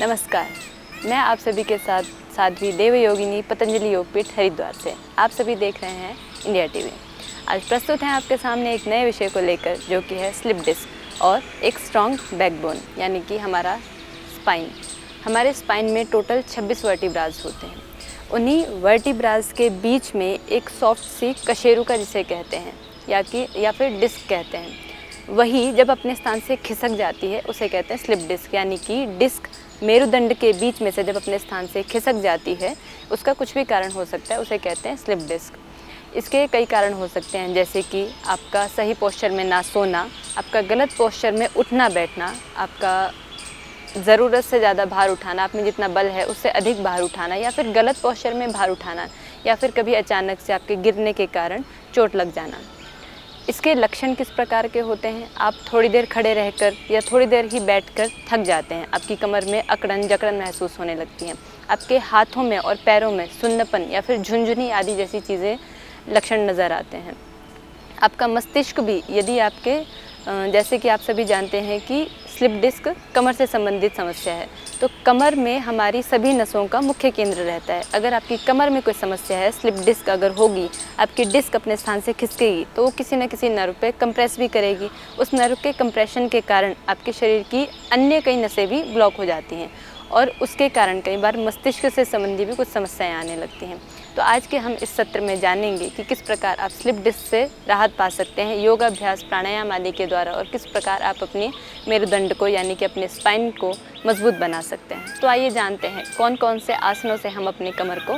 नमस्कार, मैं आप सभी के साथ साध्वी देवयोगिनी पतंजलि योगपीठ हरिद्वार से। आप सभी देख रहे हैं इंडिया टीवी। आज प्रस्तुत हैं आपके सामने एक नए विषय को लेकर, जो कि है स्लिप डिस्क और एक स्ट्रॉन्ग बैकबोन, यानी कि हमारा स्पाइन। हमारे स्पाइन में टोटल 26 वर्टिब्राज होते हैं। उन्हीं वर्टिब्राज के बीच में एक सॉफ्ट सी कशेरुका जिसे कहते हैं या फिर डिस्क कहते हैं, वही जब अपने स्थान से खिसक जाती है उसे कहते हैं स्लिप डिस्क। यानी कि डिस्क मेरुदंड के बीच में से जब अपने स्थान से खिसक जाती है, उसका कुछ भी कारण हो सकता है, उसे कहते हैं स्लिप डिस्क। इसके कई कारण हो सकते हैं, जैसे कि आपका सही पोस्चर में ना सोना, आपका गलत पोस्चर में उठना बैठना, आपका ज़रूरत से ज़्यादा भार उठाना, आप में जितना बल है उससे अधिक भार उठाना, या फिर गलत पोस्चर में भार उठाना, या फिर कभी अचानक से आपके गिरने के कारण चोट लग जाना। इसके लक्षण किस प्रकार के होते हैं? आप थोड़ी देर खड़े रहकर या थोड़ी देर ही बैठकर थक जाते हैं, आपकी कमर में अकड़न जकड़न महसूस होने लगती हैं, आपके हाथों में और पैरों में सुन्नपन या फिर झुनझुनी आदि जैसी चीज़ें लक्षण नज़र आते हैं। आपका मस्तिष्क भी, यदि आपके जैसे कि आप सभी जानते हैं कि स्लिप डिस्क कमर से संबंधित समस्या है, तो कमर में हमारी सभी नसों का मुख्य केंद्र रहता है। अगर आपकी कमर में कोई समस्या है, स्लिप डिस्क अगर होगी, आपकी डिस्क अपने स्थान से खिसकेगी, तो वो किसी न किसी नर्व पे कंप्रेस भी करेगी। उस नर्व के कंप्रेशन के कारण आपके शरीर की अन्य कई नसें भी ब्लॉक हो जाती हैं, और उसके कारण कई बार मस्तिष्क से संबंधी भी कुछ समस्याएं आने लगती हैं। तो आज के हम इस सत्र में जानेंगे कि किस प्रकार आप स्लिप डिस्क से राहत पा सकते हैं योगाभ्यास, प्राणायाम आदि के द्वारा, और किस प्रकार आप अपने मेरुदंड को यानी कि अपने स्पाइन को मजबूत बना सकते हैं। तो आइए जानते हैं कौन कौन से आसनों से हम अपनी कमर को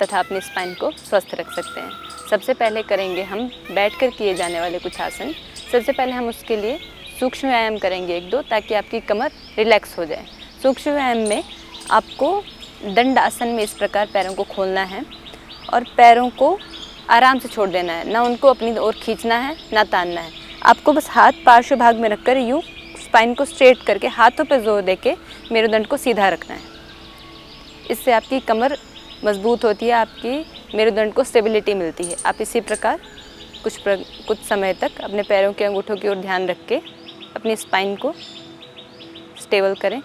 तथा अपनी स्पाइन को स्वस्थ रख सकते हैं। सबसे पहले करेंगे हम बैठकर किए जाने वाले कुछ आसन। सबसे पहले हम उसके लिए सूक्ष्म व्यायाम करेंगे 1-2, ताकि आपकी कमर रिलैक्स हो जाए। सूक्ष्म व्यायाम में आपको दंड आसन में इस प्रकार पैरों को खोलना है और पैरों को आराम से छोड़ देना है, ना उनको अपनी ओर खींचना है ना तानना है। आपको बस हाथ पार्श्व भाग में रखकर यूँ स्पाइन को स्ट्रेट करके हाथों पर जोर देके मेरुदंड को सीधा रखना है। इससे आपकी कमर मजबूत होती है, आपकी मेरुदंड को स्टेबिलिटी मिलती है। आप इसी प्रकार कुछ समय तक अपने पैरों के अंगूठों की ओर ध्यान रख के अपनी स्पाइन को स्टेबल करें,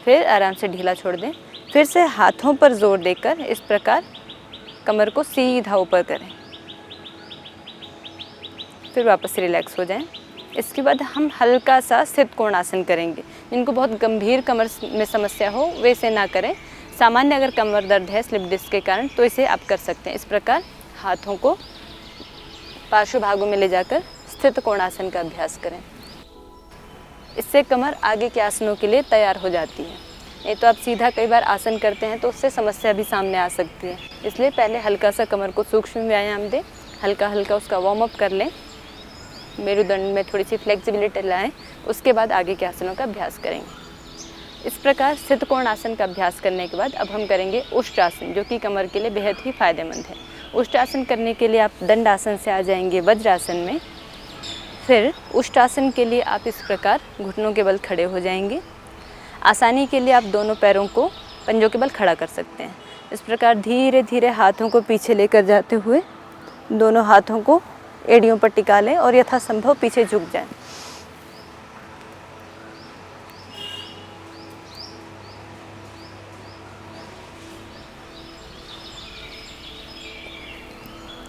फिर आराम से ढीला छोड़ दें। फिर से हाथों पर जोर देकर इस प्रकार कमर को सीधा ऊपर करें, फिर वापस रिलैक्स हो जाएं। इसके बाद हम हल्का सा स्थित कोण आसन करेंगे। जिनको बहुत गंभीर कमर में समस्या हो वे इसे ना करें। सामान्य अगर कमर दर्द है स्लिप डिस्क के कारण, तो इसे आप कर सकते हैं। इस प्रकार हाथों को पार्श्व भागों में ले जाकर स्थित कोण आसन का अभ्यास करें। इससे कमर आगे के आसनों के लिए तैयार हो जाती है। नहीं तो आप सीधा कई बार आसन करते हैं तो उससे समस्या भी सामने आ सकती है। इसलिए पहले हल्का सा कमर को सूक्ष्म व्यायाम दें, हल्का हल्का उसका वार्म अप कर लें, मेरुदंड में थोड़ी सी फ्लेक्सिबिलिटी लाएं, उसके बाद आगे के आसनों का अभ्यास करेंगे। इस प्रकार स्थित कोण आसन का अभ्यास करने के बाद अब हम करेंगे उष्ट्रासन, जो कि कमर के लिए बेहद ही फायदेमंद है। उष्ट्रासन करने के लिए आप दंड आसन से आ जाएंगे वज्रासन में। फिर उष्ट्रासन के लिए आप इस प्रकार घुटनों के बल खड़े हो जाएंगे। आसानी के लिए आप दोनों पैरों को पंजों के बल खड़ा कर सकते हैं। इस प्रकार धीरे धीरे हाथों को पीछे लेकर जाते हुए दोनों हाथों को एड़ियों पर टिका लें और यथासंभव पीछे झुक जाएं।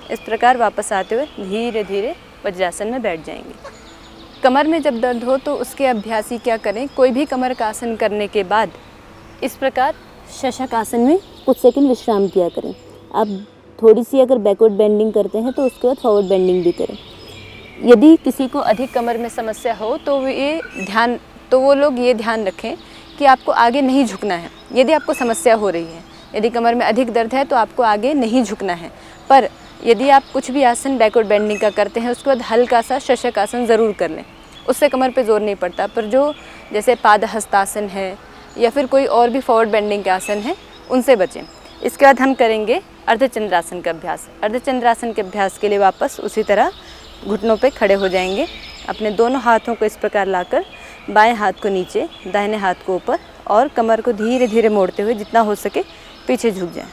इस प्रकार वापस आते हुए धीरे धीरे वज्रासन में बैठ जाएंगे। कमर में जब दर्द हो तो उसके अभ्यासी क्या करें, कोई भी कमर का आसन करने के बाद इस प्रकार शशक आसन में कुछ सेकंड विश्राम किया करें। आप थोड़ी सी अगर बैकवर्ड बेंडिंग करते हैं तो उसके बाद फॉरवर्ड बेंडिंग भी करें। यदि किसी को अधिक कमर में समस्या हो तो वो लोग ये ध्यान रखें कि आपको आगे नहीं झुकना है। यदि आपको समस्या हो रही है, यदि कमर में अधिक दर्द है तो आपको आगे नहीं झुकना है। पर यदि आप कुछ भी आसन बैकवर्ड बेंडिंग का करते हैं उसके बाद हल्का सा शशक आसन ज़रूर कर लें, उससे कमर पे जोर नहीं पड़ता। पर जो जैसे पाद हस्तासन है या फिर कोई और भी फॉरवर्ड बेंडिंग के आसन है, उनसे बचें। इसके बाद हम करेंगे अर्धचंद्रासन का अभ्यास। अर्धचंद्रासन के अभ्यास के लिए वापस उसी तरह घुटनों पे खड़े हो जाएंगे। अपने दोनों हाथों को इस प्रकार लाकर बाएं हाथ को नीचे, दाहिने हाथ को ऊपर, और कमर को धीरे धीरे मोड़ते हुए जितना हो सके पीछे झुक जाएं।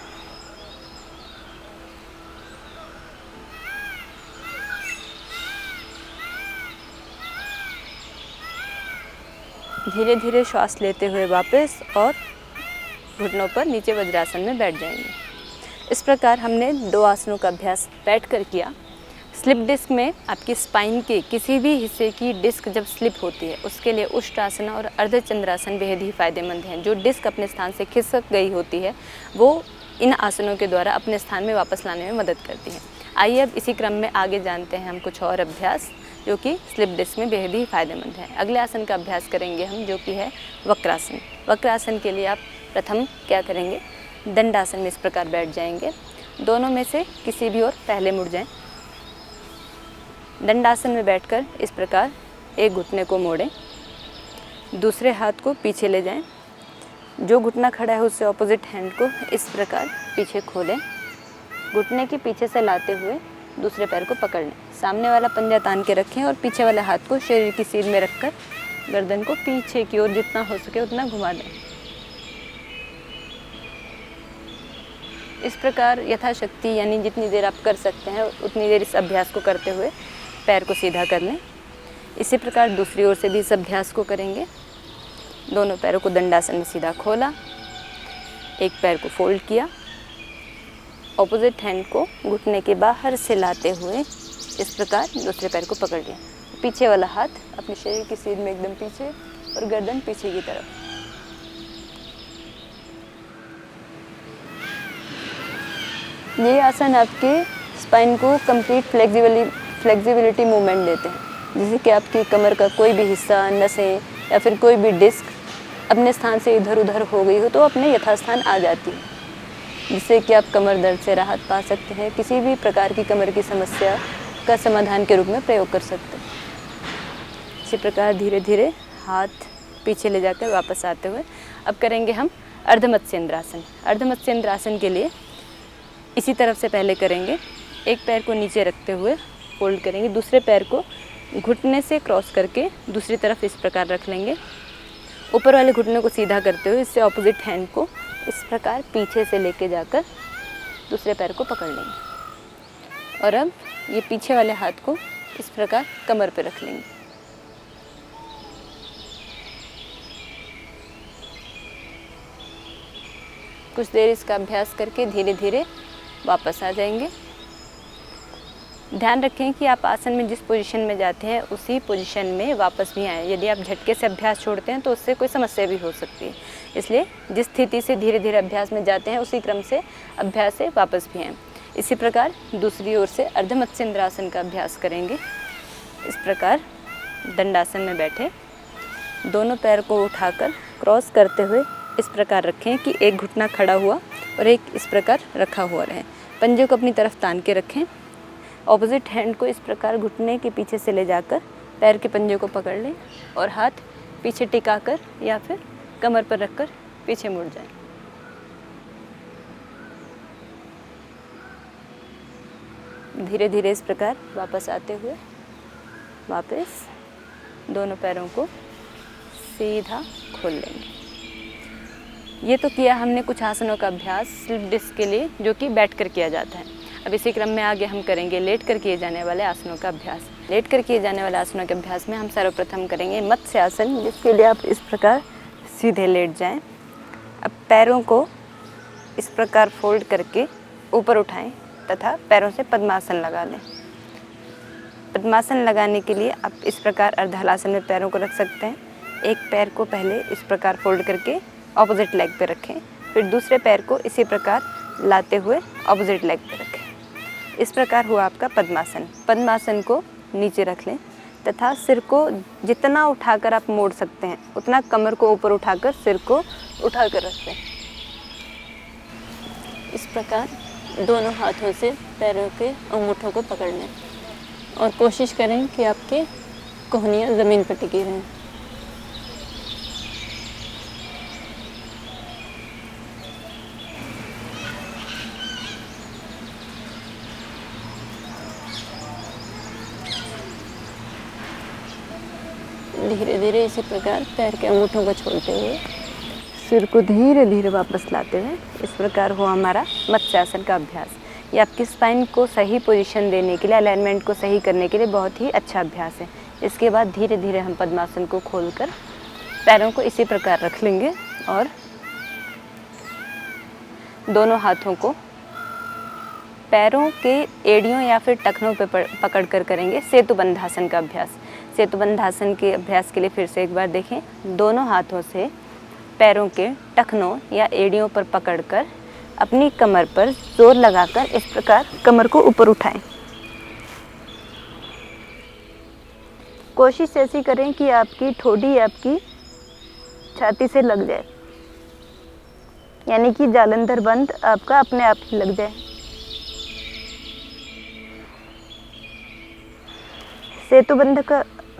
धीरे धीरे श्वास लेते हुए वापस और घुटनों पर नीचे वज्रासन में बैठ जाएंगे। इस प्रकार हमने 2 आसनों का अभ्यास बैठकर किया। स्लिप डिस्क में आपकी स्पाइन के किसी भी हिस्से की डिस्क जब स्लिप होती है उसके लिए उष्ट्रासन और अर्धचंद्रासन बेहद ही फायदेमंद हैं। जो डिस्क अपने स्थान से खिसक गई होती है वो इन आसनों के द्वारा अपने स्थान में वापस लाने में मदद करती है। आइए अब इसी क्रम में आगे जानते हैं हम कुछ और अभ्यास जो कि स्लिप डिस्क में बेहद ही फायदेमंद है। अगले आसन का अभ्यास करेंगे हम जो कि है वक्रासन। वक्रासन के लिए आप प्रथम क्या करेंगे, दंडासन में इस प्रकार बैठ जाएंगे। दोनों में से किसी भी ओर पहले मुड़ जाएं। दंडासन में बैठकर इस प्रकार एक घुटने को मोड़ें, दूसरे हाथ को पीछे ले जाएं। जो घुटना खड़ा है उससे ऑपोजिट हैंड को इस प्रकार पीछे खोलें। घुटने के पीछे से लाते हुए दूसरे पैर को पकड़ लें। सामने वाला पंजा तान के रखें और पीछे वाले हाथ को शरीर की सीध में रखकर गर्दन को पीछे की ओर जितना हो सके उतना घुमा दें। इस प्रकार यथाशक्ति यानी जितनी देर आप कर सकते हैं उतनी देर इस अभ्यास को करते हुए पैर को सीधा कर लें। इसी प्रकार दूसरी ओर से भी इस अभ्यास को करेंगे। दोनों पैरों को दंडासन में सीधा खोला, एक पैर को फोल्ड किया, ऑपोजिट हैंड को घुटने के बाहर से लाते हुए इस प्रकार दूसरे पैर को पकड़ लिया। पीछे वाला हाथ अपने शरीर की सीध में एकदम पीछे और गर्दन पीछे की तरफ। ये आसन आपके स्पाइन को कंप्लीट फ्लेक्सिबिलिटी मूवमेंट देते हैं, जिससे कि आपकी कमर का कोई भी हिस्सा, नसें या फिर कोई भी डिस्क अपने स्थान से इधर उधर हो गई हो तो अपने यथास्थान आ जाती है, जिससे कि आप कमर दर्द से राहत पा सकते हैं। किसी भी प्रकार की कमर की समस्या का समाधान के रूप में प्रयोग कर सकते हैं। इसी प्रकार धीरे धीरे हाथ पीछे ले जाकर वापस आते हुए अब करेंगे हम अर्धमत्स्येंद्रासन। अर्धमत्स्येंद्रासन के लिए इसी तरफ से पहले करेंगे। एक पैर को नीचे रखते हुए फोल्ड करेंगे, दूसरे पैर को घुटने से क्रॉस करके दूसरी तरफ इस प्रकार रख लेंगे। ऊपर वाले घुटने को सीधा करते हुए इससे ऑपोजिट हैंड को इस प्रकार पीछे से लेके जाकर दूसरे पैर को पकड़ लेंगे और अब ये पीछे वाले हाथ को इस प्रकार कमर पे रख लेंगे। कुछ देर इसका अभ्यास करके धीरे धीरे वापस आ जाएंगे। ध्यान रखें कि आप आसन में जिस पोजीशन में जाते हैं उसी पोजीशन में वापस भी आएँ। यदि आप झटके से अभ्यास छोड़ते हैं तो उससे कोई समस्या भी हो सकती है, इसलिए जिस स्थिति से धीरे धीरे अभ्यास में जाते हैं उसी क्रम से अभ्यास से वापस भी आएँ। इसी प्रकार दूसरी ओर से अर्धमत्स्येंद्रासन का अभ्यास करेंगे। इस प्रकार दंडासन में बैठे, दोनों पैर को उठाकर क्रॉस करते हुए इस प्रकार रखें कि एक घुटना खड़ा हुआ और एक इस प्रकार रखा हुआ रहे। पंजे को अपनी तरफ तान के रखें। ऑपोजिट हैंड को इस प्रकार घुटने के पीछे से ले जाकर पैर के पंजे को पकड़ लें और हाथ पीछे टिकाकर या फिर कमर पर रखकर पीछे मुड़ जाएं। धीरे धीरे इस प्रकार वापस आते हुए वापस दोनों पैरों को सीधा खोल लेंगे। ये तो किया हमने कुछ आसनों का अभ्यास स्लिप डिस्क के लिए, जो कि बैठकर किया जाता है। अब इसी क्रम में आगे हम करेंगे लेट कर किए जाने वाले आसनों का अभ्यास। लेट कर किए जाने वाले आसनों के अभ्यास में हम सर्वप्रथम करेंगे मत्स्य आसन, जिसके लिए आप इस प्रकार सीधे लेट जाएं। अब पैरों को इस प्रकार फोल्ड करके ऊपर उठाएं तथा पैरों से पद्मासन लगा लें। पद्मासन लगाने के लिए आप इस प्रकार अर्धहलासन में पैरों को रख सकते हैं। एक पैर को पहले इस प्रकार फोल्ड करके ऑपोजिट लेग पे रखें, फिर दूसरे पैर को इसी प्रकार लाते हुए ऑपोजिट लेग पे रखें। इस प्रकार हुआ आपका पद्मासन। पद्मासन को नीचे रख लें तथा सिर को जितना उठाकर आप मोड़ सकते हैं उतना कमर को ऊपर उठाकर सिर को उठाकर रख लें। इस प्रकार दोनों हाथों से पैरों के अंगूठों को पकड़ लें और कोशिश करें कि आपके कोहनियाँ ज़मीन पर टिकी रहें। धीरे धीरे इसी प्रकार पैर के अंगूठों को छोड़ते हुए सिर को धीरे धीरे वापस लाते हुए इस प्रकार हो हमारा मत्स्यासन का अभ्यास। ये आपकी स्पाइन को सही पोजीशन देने के लिए, अलाइनमेंट को सही करने के लिए बहुत ही अच्छा अभ्यास है। इसके बाद धीरे धीरे हम पद्मासन को खोलकर पैरों को इसी प्रकार रख लेंगे और दोनों हाथों को पैरों के एड़ियों या फिर टखनों पर पकड़ कर करेंगे सेतुबंधासन का अभ्यास। सेतुबंधासन के अभ्यास के लिए फिर से एक बार देखें। दोनों हाथों से पैरों के टखनों या एड़ियों पर पकड़कर अपनी कमर पर जोर लगाकर इस प्रकार कमर को ऊपर उठाएं। कोशिश ऐसी करें कि आपकी ठोड़ी आपकी छाती से लग जाए, यानी कि जालंधर बंद आपका अपने आप ही लग जाए।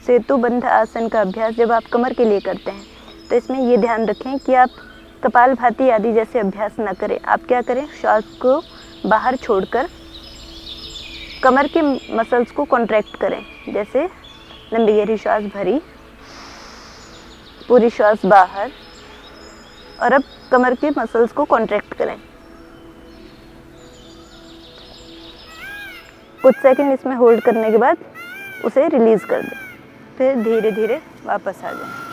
सेतुबंध आसन का अभ्यास जब आप कमर के लिए करते हैं तो इसमें ये ध्यान रखें कि आप कपालभाति आदि जैसे अभ्यास ना करें। आप क्या करें, श्वास को बाहर छोड़कर कमर के मसल्स को कॉन्ट्रैक्ट करें। जैसे लंबी गहरी श्वास भरी, पूरी श्वास बाहर, और अब कमर के मसल्स को कॉन्ट्रैक्ट करें। कुछ सेकंड इसमें होल्ड करने के बाद उसे रिलीज कर दें, फिर धीरे धीरे वापस आ जाएं।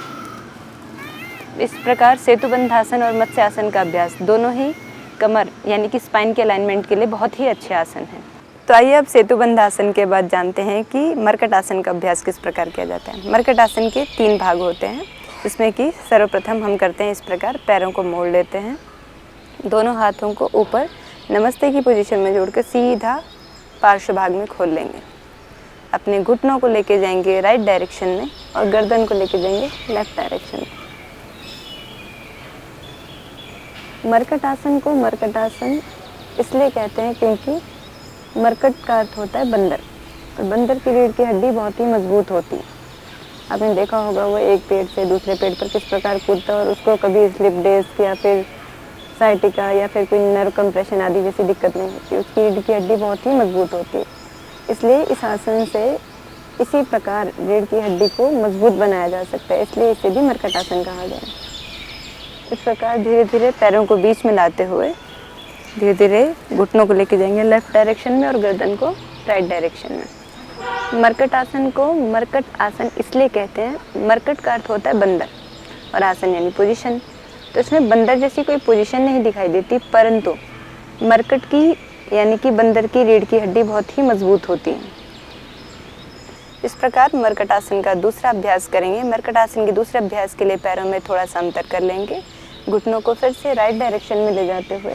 इस प्रकार सेतुबंधासन और मत्स्यासन का अभ्यास दोनों ही कमर यानी कि स्पाइन के अलाइनमेंट के लिए बहुत ही अच्छे आसन हैं। तो आइए अब सेतुबंधासन के बाद जानते हैं कि मरकट आसन का अभ्यास किस प्रकार किया जाता है। मरकट आसन के 3 भाग होते हैं, जिसमें कि सर्वप्रथम हम करते हैं इस प्रकार, पैरों को मोड़ लेते हैं, दोनों हाथों को ऊपर नमस्ते की पोजीशन में जोड़कर सीधा पार्श्व भाग में खोल लेंगे। अपने घुटनों को लेके जाएंगे राइट डायरेक्शन में और गर्दन को लेके जाएंगे लेफ्ट डायरेक्शन में। मरकट आसन को मरकट आसन इसलिए कहते हैं क्योंकि मरकट का अर्थ होता है बंदर, और बंदर की रीढ़ की हड्डी बहुत ही मजबूत होती है। आपने देखा होगा वो एक पेड़ से दूसरे पेड़ पर किस प्रकार कूदता है और उसको कभी स्लिप डिस्क या फिर साइटिका या फिर कोई नर्व कंप्रेशन आदि जैसी दिक्कत नहीं होती। उसकी रीढ़ की हड्डी बहुत ही मजबूत होती है, इसलिए इस आसन से इसी प्रकार रीढ़ की हड्डी को मजबूत बनाया जा सकता है, इसलिए इसे भी मरकट आसन कहा गया है। इस प्रकार धीरे धीरे पैरों को बीच में लाते हुए धीरे धीरे घुटनों को लेके जाएंगे लेफ्ट डायरेक्शन में और गर्दन को राइट डायरेक्शन में। मरकट आसन को मरकट आसन इसलिए कहते हैं, मरकट का अर्थ होता है बंदर और आसन यानी पोजीशन, तो इसमें बंदर जैसी कोई पोजीशन नहीं दिखाई देती, परंतु मरकट की यानी कि बंदर की रीढ़ की हड्डी बहुत ही मजबूत होती है। इस प्रकार मरकट आसन का दूसरा अभ्यास करेंगे। मरकट आसन के दूसरे अभ्यास के लिए पैरों में थोड़ा सा अंतर कर लेंगे, घुटनों को फिर से राइट डायरेक्शन में ले जाते हुए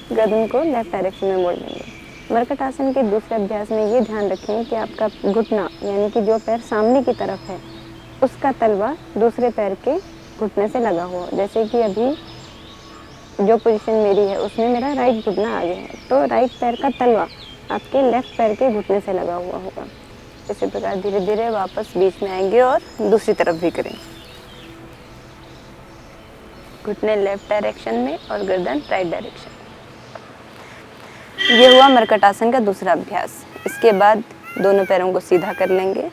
गर्दन को लेफ्ट डायरेक्शन में मोड़ लेंगे। मरकट आसन के दूसरे अभ्यास में ये ध्यान रखें कि आपका घुटना यानी कि जो पैर सामने की तरफ है उसका तलवा दूसरे पैर के घुटने से लगा हुआ। जैसे कि अभी जो पोजीशन मेरी है उसमें मेरा राइट घुटना आगे है, तो राइट पैर का तलवा आपके लेफ्ट पैर के घुटने से लगा हुआ होगा। इसी प्रकार धीरे धीरे वापस बीच में आएंगे और दूसरी तरफ भी करेंगे। घुटने लेफ्ट डायरेक्शन में और गर्दन राइट डायरेक्शन। ये हुआ मरकट आसन का दूसरा अभ्यास। इसके बाद दोनों पैरों को सीधा कर लेंगे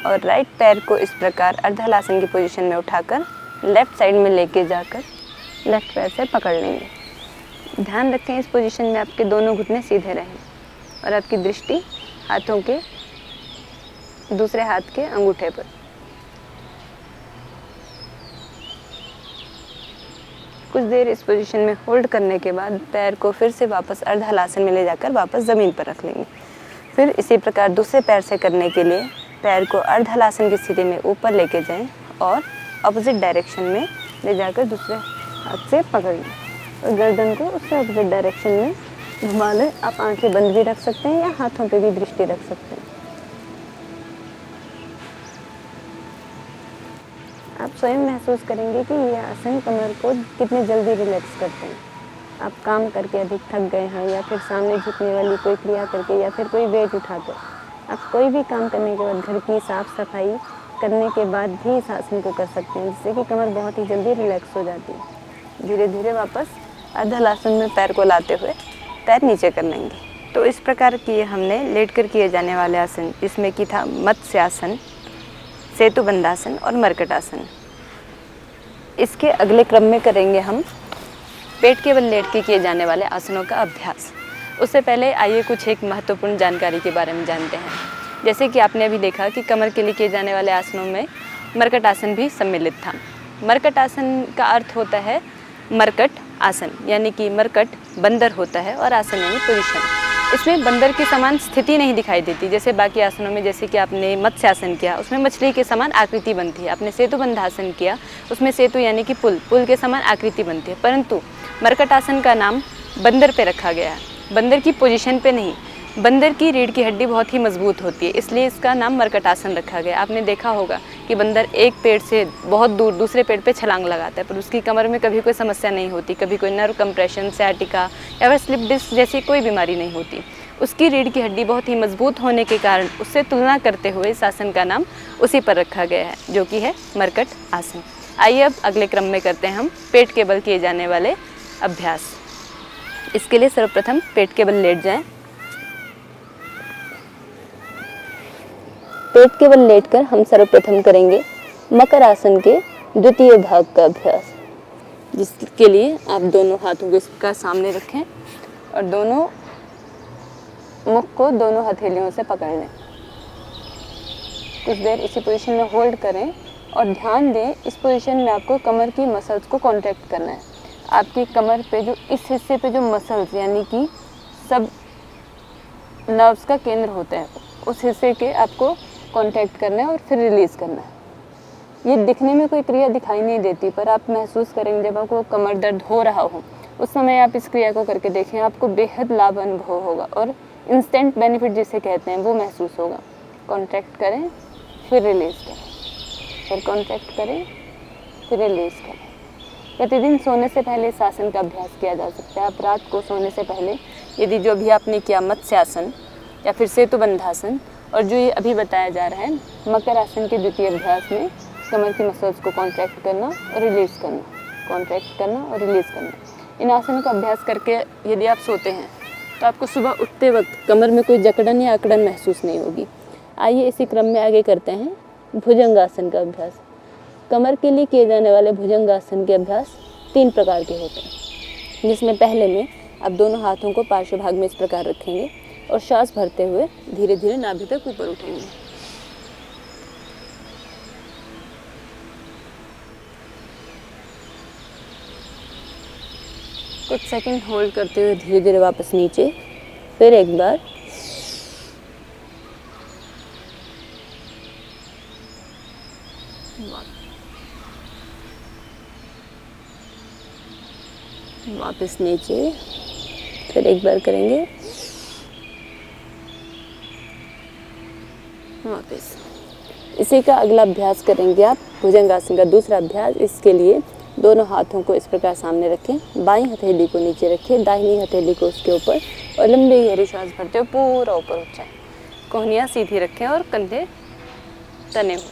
और राइट पैर को इस प्रकार अर्धहलासन की पोजीशन में उठाकर लेफ्ट साइड में लेके जाकर लेफ्ट पैर से पकड़ लेंगे। ध्यान रखें इस पोजीशन में आपके दोनों घुटने सीधे रहें और आपकी दृष्टि हाथों के दूसरे हाथ के अंगूठे पर। कुछ देर इस पोजीशन में होल्ड करने के बाद पैर को फिर से वापस अर्धहलासन में ले जाकर वापस ज़मीन पर रख लेंगे। फिर इसी प्रकार दूसरे पैर से करने के लिए पैर को अर्धहलासन की स्थिति में ऊपर लेके जाएं और अपोजिट डायरेक्शन में ले जाकर दूसरे हाथ से पकड़ लें और गर्दन को उससे अपोजिट डायरेक्शन में घुमा लें। आप आंखें बंद भी रख सकते हैं या हाथों पे भी दृष्टि रख सकते हैं। आप स्वयं महसूस करेंगे कि ये आसन कमर को कितने जल्दी रिलैक्स करते हैं। आप काम करके अधिक थक गए हैं या फिर सामने झुकने वाली कोई क्रिया करके या फिर कोई वेट उठाकर, आप कोई भी काम करने के बाद घर की साफ़ सफाई करने के बाद भी इस आसन को कर सकते हैं, जिससे कि कमर बहुत ही जल्दी रिलैक्स हो जाती है। धीरे धीरे वापस अर्धहलासन में पैर को लाते हुए पैर नीचे कर लेंगे। तो इस प्रकार किए हमने लेटकर किए जाने वाले आसन, जिसमें कि था मत्स्यासन, सेतुबंधासन और मरकट आसन। इसके अगले क्रम में करेंगे हम पेट के बल लेट के किए जाने वाले आसनों का अभ्यास। उससे पहले आइए कुछ एक महत्वपूर्ण जानकारी के बारे में जानते हैं। जैसे कि आपने अभी देखा कि कमर के लिए किए जाने वाले आसनों में मरकट आसन भी सम्मिलित था। मरकट आसन का अर्थ होता है मरकट आसन यानी कि मरकट बंदर होता है और आसन यानी पोजीशन। इसमें बंदर की समान स्थिति नहीं दिखाई देती जैसे बाकी आसनों में। जैसे कि आपने मत्स्य आसन किया उसमें मछली के समान आकृति बनती है, आपने सेतु बंधासन किया उसमें सेतु यानी कि पुल के समान आकृति बनती है। परंतु मरकट आसन का नाम बंदर पे रखा गया है, बंदर की पोजीशन पे नहीं। बंदर की रीढ़ की हड्डी बहुत ही मजबूत होती है, इसलिए इसका नाम मरकट आसन रखा गया। आपने देखा होगा कि बंदर एक पेड़ से बहुत दूर दूसरे पेड़ पे छलांग लगाता है पर उसकी कमर में कभी कोई समस्या नहीं होती, कभी कोई नर्व कंप्रेशन, सैटिका या फिर स्लिप डिस्क जैसी कोई बीमारी नहीं होती। उसकी रीढ़ की हड्डी बहुत ही मजबूत होने के कारण उससे तुलना करते हुए इस आसन का नाम उसी पर रखा गया है, जो कि है मरकट आसन। आइए अब अगले क्रम में करते हैं हम पेट के बल किए जाने वाले अभ्यास। इसके लिए सर्वप्रथम पेट के बल लेट जाएं। पेट के बल लेटकर हम सर्वप्रथम करेंगे मकर आसन के द्वितीय भाग का अभ्यास, जिसके लिए आप दोनों हाथों को इसका सामने रखें और दोनों मुख को दोनों हथेलियों से पकड़ लें। कुछ देर इसी पोजीशन में होल्ड करें और ध्यान दें इस पोजीशन में आपको कमर की मसल्स को कॉन्ट्रैक्ट करना है। आपकी कमर पे जो इस हिस्से पे जो मसल्स यानी कि सब नर्व्स का केंद्र होता है उस हिस्से के आपको कॉन्ट्रैक्ट करना है और फिर रिलीज़ करना है। ये दिखने में कोई क्रिया दिखाई नहीं देती पर आप महसूस करेंगे जब आपको कमर दर्द हो रहा हो उस समय आप इस क्रिया को करके देखें, आपको बेहद लाभ अनुभव होगा और इंस्टेंट बेनिफिट जिसे कहते हैं वो महसूस होगा। कॉन्ट्रैक्ट करें फिर रिलीज़ करें, फिर कॉन्ट्रैक्ट करें फिर रिलीज़ करें। प्रतिदिन सोने से पहले इस आसन का अभ्यास किया जा सकता है। आप रात को सोने से पहले यदि जो भी आपने किया मत्स्य आसन या फिर सेतु बंधासन और जो ये अभी बताया जा रहा है मकर आसन के द्वितीय अभ्यास में कमर की मसल्स को कॉन्ट्रैक्ट करना और रिलीज़ करना, कॉन्ट्रैक्ट करना और रिलीज़ करना। इन आसनों का अभ्यास करके यदि आप सोते हैं तो आपको सुबह उठते वक्त कमर में कोई जकड़न या अकड़न महसूस नहीं होगी। आइए इसी क्रम में आगे करते हैं भुजंगासन का अभ्यास। कमर के लिए किए जाने वाले भुजंगासन के अभ्यास 3 प्रकार के होते हैं, जिसमें पहले में आप दोनों हाथों को पार्श्व भाग में इस प्रकार रखेंगे और श्वास भरते हुए धीरे धीरे नाभि तक ऊपर उठेंगे। कुछ सेकंड होल्ड करते हुए धीरे धीरे वापस नीचे, फिर एक बार, वापस नीचे, फिर एक बार करेंगे, वापस। इसी का अगला अभ्यास करेंगे आप भुजंगासन का दूसरा अभ्यास। इसके लिए दोनों हाथों को इस प्रकार सामने रखें, बाईं हथेली को नीचे रखें, दाहिनी हथेली को उसके ऊपर और लंबी गहरी सांस भरते हुए पूरा ऊपर उठ जाए। कोहनियाँ सीधी रखें और कंधे तने हो।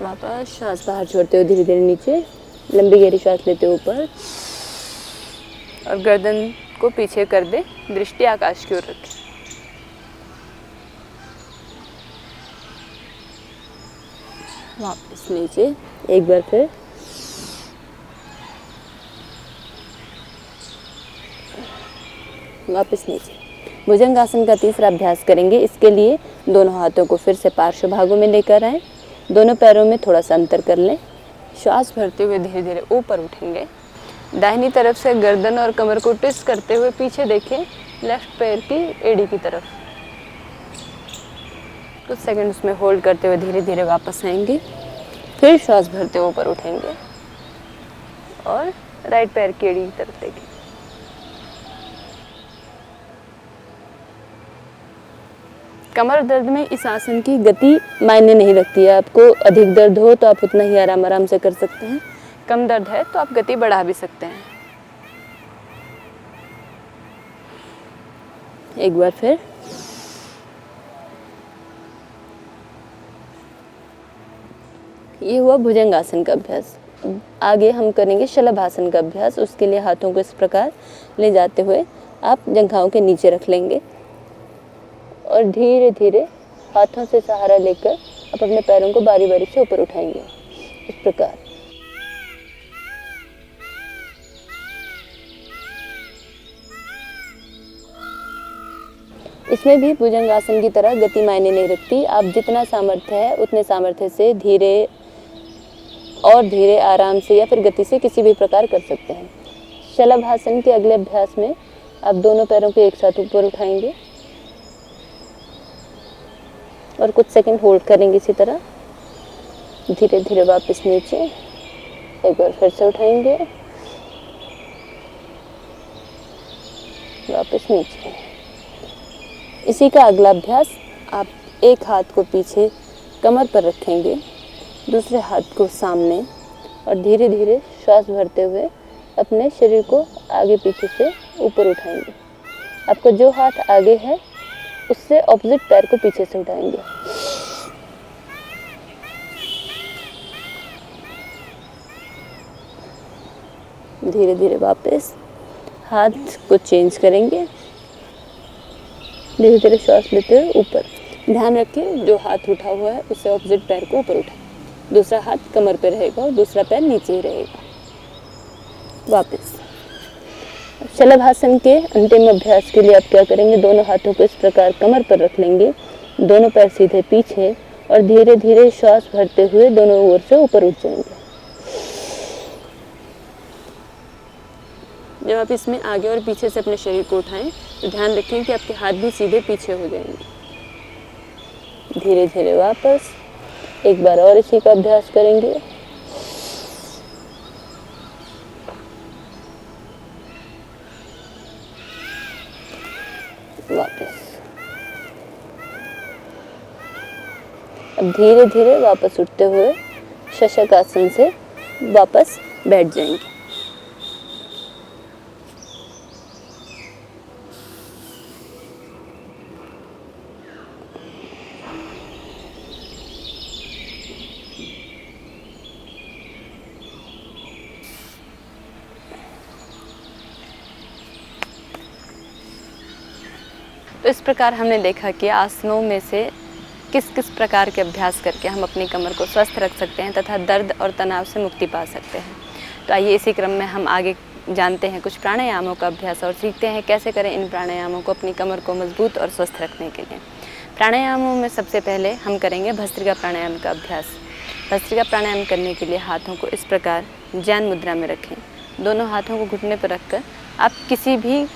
वापस श्वास बाहर छोड़ते हुए धीरे धीरे नीचे, लंबी गहरी श्वास लेते हुए ऊपर और गर्दन को पीछे कर दे, दृष्टि आकाश की ओर रखें। वापस नीचे एक बार, फिर वापस नीचे। भुजंगासन का तीसरा अभ्यास करेंगे। इसके लिए दोनों हाथों को फिर से पार्श्व भागों में लेकर आएं, दोनों पैरों में थोड़ा सा अंतर कर लें, श्वास भरते हुए धीरे धीरे ऊपर उठेंगे। दाहिनी तरफ से गर्दन और कमर को ट्विस्ट करते हुए पीछे देखें, लेफ्ट पैर की एड़ी की तरफ। कुछ सेकंड उसमें होल्ड करते हुए धीरे धीरे वापस आएंगे, फिर श्वास भरते हुए ऊपर उठेंगे और राइट पैर की एड़ी की तरफ देखें। कमर दर्द में इस आसन की गति मायने नहीं रखती है। आपको अधिक दर्द हो तो आप उतना ही आराम से कर सकते हैं, कम दर्द है तो आप गति बढ़ा भी सकते हैं। एक बार फिर, ये हुआ भुजंगासन का अभ्यास। आगे हम करेंगे शलभासन का अभ्यास। उसके लिए हाथों को इस प्रकार ले जाते हुए आप जंघाओं के नीचे रख लेंगे और धीरे धीरे हाथों से सहारा लेकर आप अपने पैरों को बारी बारी से ऊपर उठाएंगे, इस प्रकार। इसमें भी भुजंगासन की तरह गति मायने नहीं रखती। आप जितना सामर्थ्य है उतने सामर्थ्य से धीरे और धीरे आराम से या फिर गति से किसी भी प्रकार कर सकते हैं। शलभासन के अगले अभ्यास में आप दोनों पैरों को एक साथ ऊपर उठाएंगे और कुछ सेकंड होल्ड करेंगे इसी तरह। धीरे धीरे वापस नीचे, एक बार फिर से उठाएंगे, वापस नीचे। इसी का अगला अभ्यास, आप एक हाथ को पीछे कमर पर रखेंगे, दूसरे हाथ को सामने और धीरे धीरे श्वास भरते हुए अपने शरीर को आगे पीछे से ऊपर उठाएंगे। आपका जो हाथ आगे है उससे ऑपोजिट पैर को पीछे से उठाएंगे। धीरे धीरे वापस हाथ को चेंज करेंगे, धीरे धीरे श्वास लेते हुए ऊपर। ध्यान रखें जो हाथ उठा हुआ है उससे ऑपोजिट पैर को ऊपर उठाएं, दूसरा हाथ कमर पे रहेगा और दूसरा पैर नीचे ही रहेगा। वापस शलभासन के अंतिम अभ्यास के लिए आप क्या करेंगे, दोनों हाथों को इस प्रकार कमर पर रख लेंगे, दोनों पैर सीधे पीछे और धीरे धीरे श्वास भरते हुए दोनों ओर से ऊपर उठ जाएंगे। जब आप इसमें आगे और पीछे से अपने शरीर को उठाएं तो ध्यान रखें कि आपके हाथ भी सीधे पीछे हो जाएंगे। धीरे धीरे वापस एक बार और इसी का अभ्यास करेंगे। वापस अब धीरे धीरे वापस उठते हुए शशक आसन से वापस बैठ जाएंगे। तो इस प्रकार हमने देखा कि आसनों में से किस किस प्रकार के अभ्यास करके हम अपनी कमर को स्वस्थ रख सकते हैं तथा दर्द और तनाव से मुक्ति पा सकते हैं। तो आइए इसी क्रम में हम आगे जानते हैं कुछ प्राणायामों का अभ्यास और सीखते हैं कैसे करें इन प्राणायामों को अपनी कमर को मजबूत और स्वस्थ रखने के लिए। प्राणायामों में सबसे पहले हम करेंगे भस्त्रिका प्राणायाम का अभ्यास। भस्त्रिका प्राणायाम करने के लिए हाथों को इस प्रकार ज्ञान मुद्रा में रखें। दोनों हाथों को घुटने पर रखकर आप किसी भी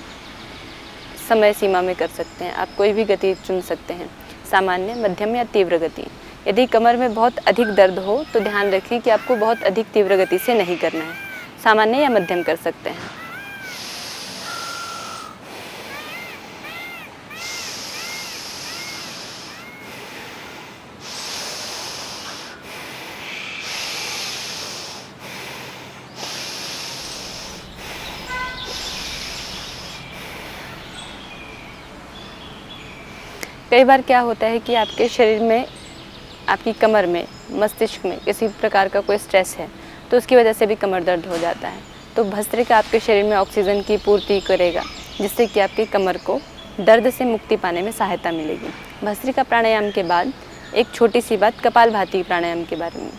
समय सीमा में कर सकते हैं। आप कोई भी गति चुन सकते हैं, सामान्य, मध्यम या तीव्र गति। यदि कमर में बहुत अधिक दर्द हो तो ध्यान रखें कि आपको बहुत अधिक तीव्र गति से नहीं करना है, सामान्य या मध्यम कर सकते हैं। कई बार क्या होता है कि आपके शरीर में, आपकी कमर में, मस्तिष्क में किसी प्रकार का कोई स्ट्रेस है तो उसकी वजह से भी कमर दर्द हो जाता है। तो भस्त्रिका आपके शरीर में ऑक्सीजन की पूर्ति करेगा जिससे कि आपकी कमर को दर्द से मुक्ति पाने में सहायता मिलेगी। भस्त्रिका प्राणायाम के बाद एक छोटी सी बात कपालभाति प्राणायाम के बारे में।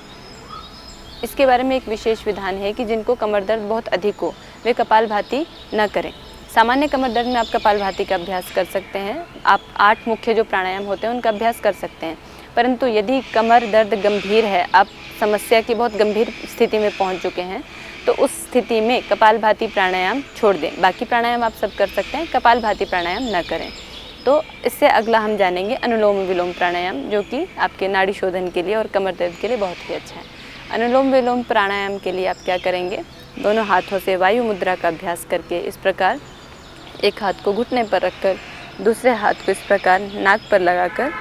इसके बारे में एक विशेष विधान है कि जिनको कमर दर्द बहुत अधिक हो वे कपालभाति न करें। सामान्य कमर दर्द में आप कपालभाति का अभ्यास कर सकते हैं। आप 8 मुख्य जो प्राणायाम होते हैं उनका अभ्यास कर सकते हैं। परंतु यदि कमर दर्द गंभीर है, आप समस्या की बहुत गंभीर स्थिति में पहुंच चुके हैं, तो उस स्थिति में कपालभाति प्राणायाम छोड़ दें। बाकी प्राणायाम आप सब कर सकते हैं, कपालभाति प्राणायाम न करें। तो इससे अगला हम जानेंगे अनुलोम विलोम प्राणायाम, जो कि आपके नाड़ी शोधन के लिए और कमर दर्द के लिए बहुत ही अच्छा है। अनुलोम विलोम प्राणायाम के लिए आप क्या करेंगे, दोनों हाथों से वायु मुद्रा का अभ्यास करके इस प्रकार एक हाथ को घुटने पर रखकर दूसरे हाथ को इस प्रकार नाक पर लगाकर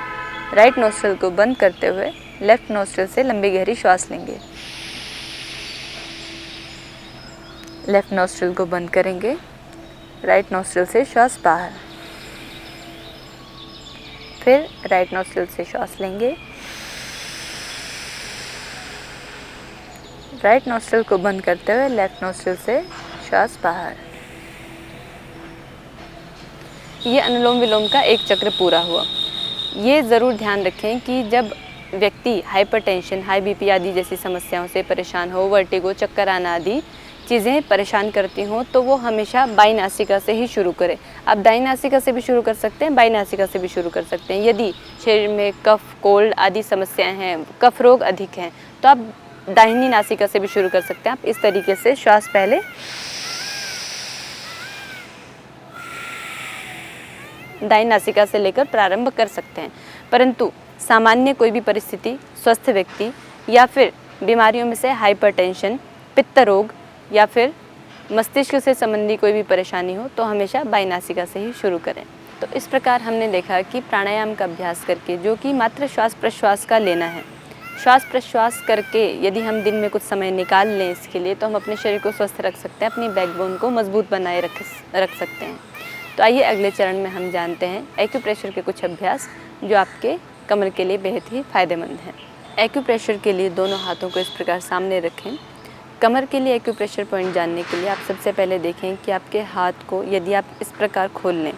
राइट नोस्ट्रिल को बंद करते हुए लेफ्ट नोस्ट्रिल से लंबी गहरी श्वास लेंगे। लेफ्ट नोस्ट्रिल को बंद करेंगे, राइट नोस्ट्रिल से श्वास बाहर, फिर राइट नोस्ट्रिल से श्वास लेंगे, राइट नोस्ट्रिल को बंद करते हुए लेफ्ट नोस्ट्रिल से श्वास बाहर। ये अनुलोम विलोम का एक चक्र पूरा हुआ। ये ज़रूर ध्यान रखें कि जब व्यक्ति हाइपरटेंशन, हाई बीपी आदि जैसी समस्याओं से परेशान हो, वर्टिगो, चक्कर आना आदि चीज़ें परेशान करती हों, तो वो हमेशा बाई नासिका से ही शुरू करें। आप दाई नासिका से भी शुरू कर सकते हैं, बाई नासिका से भी शुरू कर सकते हैं। यदि शरीर में कफ, कोल्ड आदि समस्याएं हैं, कफ रोग अधिक हैं, तो आप दाहिनी नासिका से भी शुरू कर सकते हैं। आप इस तरीके से श्वास पहले दाहिनी नासिका से लेकर प्रारंभ कर सकते हैं। परंतु सामान्य कोई भी परिस्थिति, स्वस्थ व्यक्ति या फिर बीमारियों में से हाइपरटेंशन, पित्त रोग या फिर मस्तिष्क से संबंधी कोई भी परेशानी हो तो हमेशा बाईं नासिका से ही शुरू करें। तो इस प्रकार हमने देखा कि प्राणायाम का अभ्यास करके, जो कि मात्र श्वास प्रश्वास का लेना है, श्वास प्रश्वास करके यदि हम दिन में कुछ समय निकाल लें इसके लिए, तो हम अपने शरीर को स्वस्थ रख सकते हैं, अपनी बैकबोन को मजबूत बनाए रख सकते हैं। तो आइए अगले चरण में हम जानते हैं एक्यूप्रेशर के कुछ अभ्यास जो आपके कमर के लिए बेहद ही फायदेमंद हैं। एक्यूप्रेशर के लिए दोनों हाथों को इस प्रकार सामने रखें। कमर के लिए एक्यूप्रेशर पॉइंट जानने के लिए आप सबसे पहले देखें कि आपके हाथ को यदि आप इस प्रकार खोल लें,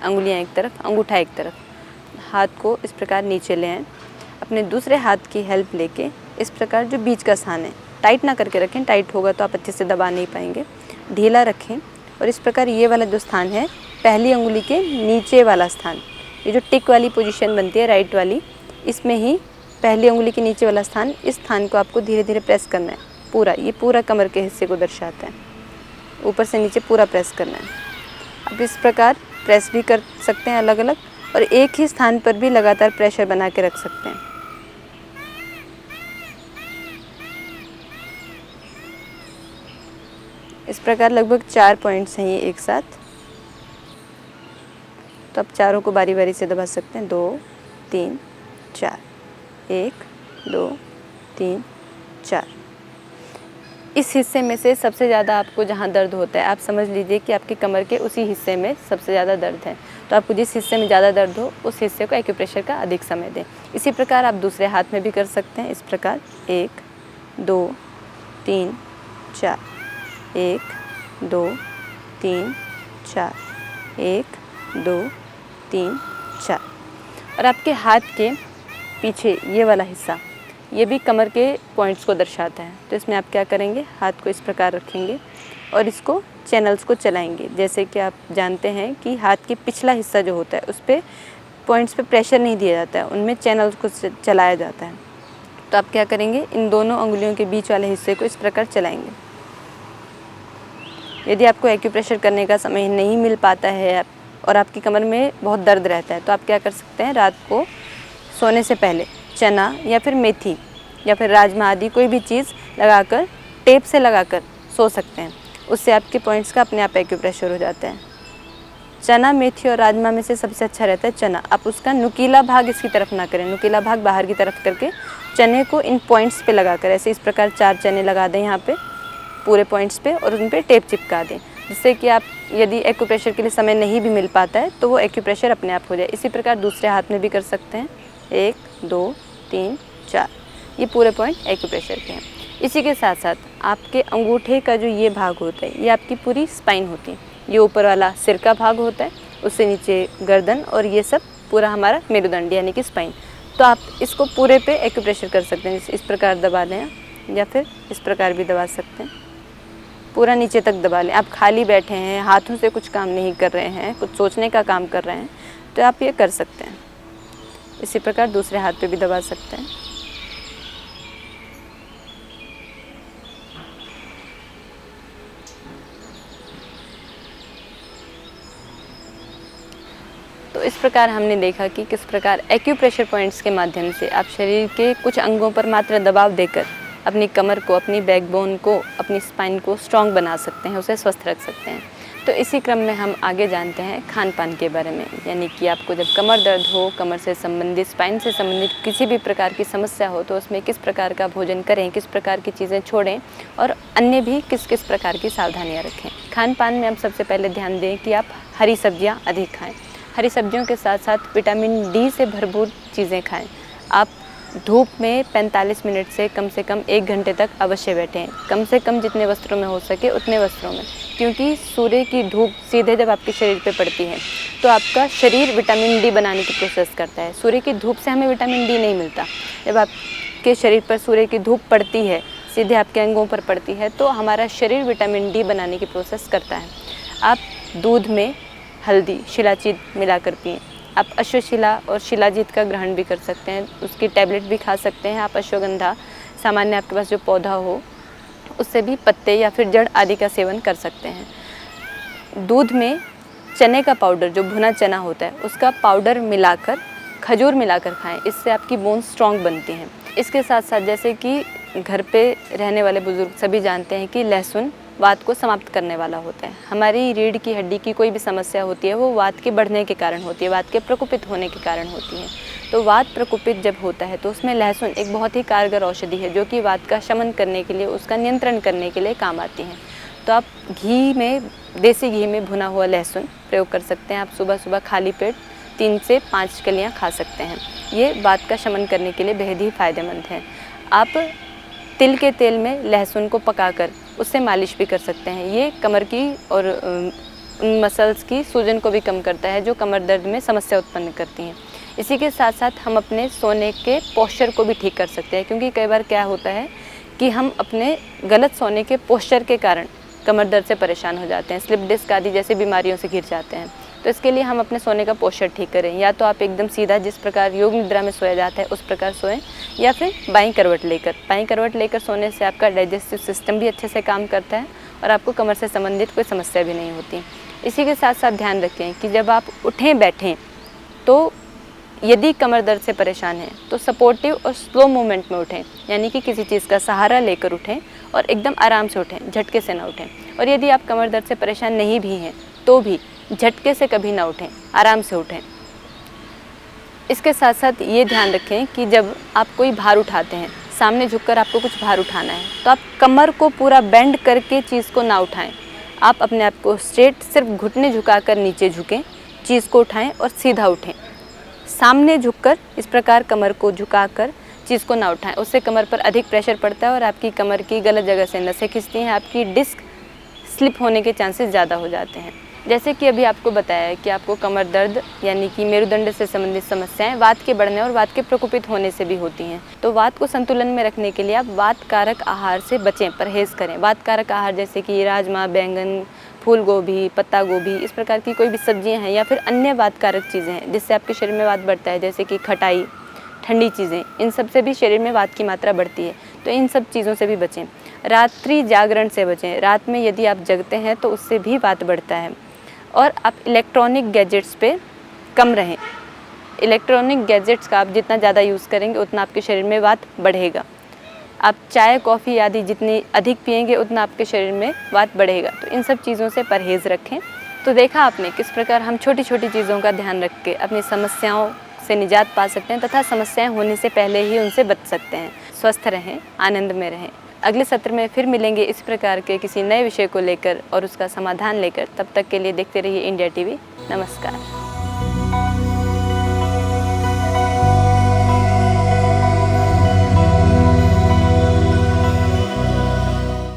अंगुलियां एक तरफ, अंगूठा एक तरफ, हाथ को इस प्रकार नीचे ले आएँ। अपने दूसरे हाथ की हेल्प लेके इस प्रकार जो बीच का स्थान है, टाइट ना करके रखें, टाइट होगा तो आप अच्छे से दबा नहीं पाएंगे, ढीला रखें। और इस प्रकार ये वाला जो स्थान है, पहली अंगुली के नीचे वाला स्थान, ये जो टिक वाली पोजीशन बनती है राइट वाली, इसमें ही पहली अंगुली के नीचे वाला स्थान, इस स्थान को आपको धीरे धीरे प्रेस करना है पूरा। ये पूरा कमर के हिस्से को दर्शाता है, ऊपर से नीचे पूरा प्रेस करना है। आप इस प्रकार प्रेस भी कर सकते हैं अलग अलग, और एक ही स्थान पर भी लगातार प्रेशर बना के रख सकते हैं। इस प्रकार लगभग 4 पॉइंट्स हैं ये एक साथ, तो आप चारों को बारी बारी से दबा सकते हैं। 2 3 4, 1 2 3 4। इस हिस्से में से सबसे ज़्यादा आपको जहाँ दर्द होता है, आप समझ लीजिए कि आपके कमर के उसी हिस्से में सबसे ज़्यादा दर्द है, तो आपको जिस हिस्से में ज़्यादा दर्द हो उस हिस्से को एक्यूप्रेशर का अधिक समय दें। इसी प्रकार आप दूसरे हाथ में भी कर सकते हैं। इस प्रकार 1 2 3 4, 1 2 3 4, 1 2 3 4। और आपके हाथ के पीछे ये वाला हिस्सा, ये भी कमर के पॉइंट्स को दर्शाता है। तो इसमें आप क्या करेंगे, हाथ को इस प्रकार रखेंगे और इसको चैनल्स को चलाएंगे। जैसे कि आप जानते हैं कि हाथ के पिछला हिस्सा जो होता है उस पर पॉइंट्स पे प्रेशर नहीं दिया जाता है, उनमें चैनल्स को चलाया जाता है। तो आप क्या करेंगे, इन दोनों अंगुलियों के बीच वाले हिस्से को इस प्रकार चलाएंगे। यदि आपको एक्यूप्रेशर करने का समय नहीं मिल पाता है और आपकी कमर में बहुत दर्द रहता है, तो आप क्या कर सकते हैं, रात को सोने से पहले चना या फिर मेथी या फिर राजमा आदि कोई भी चीज़ लगाकर, टेप से लगाकर सो सकते हैं। उससे आपके पॉइंट्स का अपने आप एक्यूप्रेशर हो जाता है। चना, मेथी और राजमा में से सबसे अच्छा रहता है चना। आप उसका नुकीला भाग इसकी तरफ ना करें, नुकीला भाग बाहर की तरफ करके चने को इन पॉइंट्स पे लगाकर, ऐसे इस प्रकार 4 चने लगा दें यहाँ पे पूरे पॉइंट्स पे और उन पे टेप चिपका दें, जिससे कि आप यदि एक्यूप्रेशर के लिए समय नहीं भी मिल पाता है तो वो एक्यूप्रेशर अपने आप हो जाए। इसी प्रकार दूसरे हाथ में भी कर सकते हैं। 1 2 3 4, ये पूरे पॉइंट एक्यूप्रेशर के हैं। इसी के साथ साथ आपके अंगूठे का जो ये भाग होता है, ये आपकी पूरी स्पाइन होती है। ये ऊपर वाला सिर का भाग होता है, उससे नीचे गर्दन, और ये सब पूरा हमारा मेरुदंड यानी कि स्पाइन। तो आप इसको पूरे पे एक्यूप्रेशर कर सकते हैं। इस प्रकार दबा लें या फिर इस प्रकार भी दबा सकते हैं, पूरा नीचे तक दबा लें। आप खाली बैठे हैं, हाथों से कुछ काम नहीं कर रहे हैं, कुछ सोचने का काम कर रहे हैं, तो आप ये कर सकते हैं। इसी प्रकार दूसरे हाथ पे भी दबा सकते हैं। तो इस प्रकार हमने देखा कि किस प्रकार एक्यूप्रेशर पॉइंट्स के माध्यम से आप शरीर के कुछ अंगों पर मात्र दबाव देकर अपनी कमर को, अपनी बैकबोन को, अपनी स्पाइन को स्ट्रॉन्ग बना सकते हैं, उसे स्वस्थ रख सकते हैं। तो इसी क्रम में हम आगे जानते हैं खान पान के बारे में, यानी कि आपको जब कमर दर्द हो, कमर से संबंधित, स्पाइन से संबंधित किसी भी प्रकार की समस्या हो, तो उसमें किस प्रकार का भोजन करें, किस प्रकार की चीज़ें छोड़ें और अन्य भी किस किस प्रकार की सावधानियाँ रखें। खान पान में हम सबसे पहले ध्यान दें कि आप हरी सब्जियाँ अधिक खाएँ। हरी सब्जियों के साथ साथ विटामिन डी से भरपूर चीज़ें खाएँ। आप धूप में 45 मिनट से कम 1 घंटे तक अवश्य बैठें, कम से कम जितने वस्त्रों में हो सके उतने वस्त्रों में, क्योंकि सूर्य की धूप सीधे जब आपके शरीर पे पड़ती है तो आपका शरीर विटामिन डी बनाने की प्रोसेस करता है। सूर्य की धूप से हमें विटामिन डी नहीं मिलता। जब आपके शरीर पर सूर्य की धूप पड़ती है, सीधे आपके अंगों पर पड़ती है, तो हमारा शरीर विटामिन डी बनाने की प्रोसेस करता है। आप दूध में हल्दी, शिलाजीत मिलाकर पिएँ। आप अश्वशिला और शिलाजीत का ग्रहण भी कर सकते हैं, उसकी टैबलेट भी खा सकते हैं। आप अश्वगंधा सामान्य आपके पास जो पौधा हो उससे भी पत्ते या फिर जड़ आदि का सेवन कर सकते हैं। दूध में चने का पाउडर, जो भुना चना होता है, उसका पाउडर मिलाकर, खजूर मिलाकर खाएं, इससे आपकी बोन्स स्ट्रॉन्ग बनती हैं। इसके साथ साथ जैसे कि घर पे रहने वाले बुजुर्ग सभी जानते हैं कि लहसुन वात को समाप्त करने वाला होता है। हमारी रीढ़ की हड्डी की कोई भी समस्या होती है वो वात के बढ़ने के कारण होती है, वात के प्रकोपित होने के कारण होती है। तो वात प्रकोपित जब होता है तो उसमें लहसुन एक बहुत ही कारगर औषधि है जो कि वात का शमन करने के लिए, उसका नियंत्रण करने के लिए काम आती है। तो आप घी में, देसी घी में भुना हुआ लहसुन प्रयोग कर सकते हैं। आप सुबह सुबह खाली पेट 3 से 5 कलियाँ खा सकते हैं। ये वात का शमन करने के लिए बेहद ही फ़ायदेमंद है। आप तिल के तेल में लहसुन को पकाकर उससे मालिश भी कर सकते हैं। ये कमर की और मसल्स की सूजन को भी कम करता है जो कमर दर्द में समस्या उत्पन्न करती हैं। इसी के साथ साथ हम अपने सोने के पोस्चर को भी ठीक कर सकते हैं, क्योंकि कई बार क्या होता है कि हम अपने गलत सोने के पोस्चर के कारण कमर दर्द से परेशान हो जाते हैं, स्लिप डिस्क आदि जैसी बीमारियों से घिर जाते हैं। तो इसके लिए हम अपने सोने का पोस्चर ठीक करें। या तो आप एकदम सीधा जिस प्रकार योग निद्रा में सोया जाता है उस प्रकार सोएं, या फिर बाईं करवट लेकर सोने से आपका डाइजेस्टिव सिस्टम भी अच्छे से काम करता है और आपको कमर से संबंधित कोई समस्या भी नहीं होती। इसी के साथ साथ ध्यान रखें कि जब आप उठें बैठें तो यदि कमर दर्द से परेशान हैं तो सपोर्टिव और स्लो मूवमेंट में उठें, यानी कि किसी चीज़ का सहारा लेकर उठें और एकदम आराम से उठें, झटके से ना उठें। और यदि आप कमर दर्द से परेशान नहीं भी हैं तो भी झटके से कभी ना उठें, आराम से उठें। इसके साथ साथ ये ध्यान रखें कि जब आप कोई भार उठाते हैं, सामने झुककर आपको कुछ भार उठाना है, तो आप कमर को पूरा बेंड करके चीज़ को ना उठाएं। आप अपने आप को स्ट्रेट, सिर्फ घुटने झुकाकर नीचे झुकें, चीज़ को उठाएं और सीधा उठें। सामने झुककर इस प्रकार कमर को झुकाकर चीज़ को ना उठाएं, उससे कमर पर अधिक प्रेशर पड़ता है और आपकी कमर की गलत जगह से नसें खिंचती हैं, आपकी डिस्क स्लिप होने के चांसेस ज़्यादा हो जाते हैं। जैसे कि अभी आपको बताया है कि आपको कमर दर्द यानी कि मेरुदंड से संबंधित समस्याएं वात के बढ़ने और वात के प्रकोपित होने से भी होती हैं। तो वात को संतुलन में रखने के लिए आप वात कारक आहार से बचें, परहेज़ करें। वात कारक आहार जैसे कि राजमा, बैंगन, फूल गोभी, पत्ता गोभी, इस प्रकार की कोई भी सब्जियां हैं या फिर अन्य वात कारक चीज़ें हैं जिससे आपके शरीर में वात बढ़ता है, जैसे कि खटाई, ठंडी चीज़ें, इन सब से भी शरीर में वात की मात्रा बढ़ती है। तो इन सब चीज़ों से भी बचें। रात्रि जागरण से बचें। रात में यदि आप जगते हैं तो उससे भी वात बढ़ता है। और आप इलेक्ट्रॉनिक गैजेट्स पे कम रहें। इलेक्ट्रॉनिक गैजेट्स का आप जितना ज़्यादा यूज़ करेंगे उतना आपके शरीर में वात बढ़ेगा। आप चाय, कॉफ़ी आदि जितनी अधिक पिएंगे उतना आपके शरीर में वात बढ़ेगा। तो इन सब चीज़ों से परहेज़ रखें। तो देखा आपने किस प्रकार हम छोटी छोटी चीज़ों का ध्यान रख के अपनी समस्याओं से निजात पा सकते हैं तथा समस्याएं होने से पहले ही उनसे बच सकते हैं। स्वस्थ रहें, आनंद में रहें। अगले सत्र में फिर मिलेंगे इस प्रकार के किसी नए विषय को लेकर और उसका समाधान लेकर। तब तक के लिए देखते रहिए इंडिया टीवी। नमस्कार।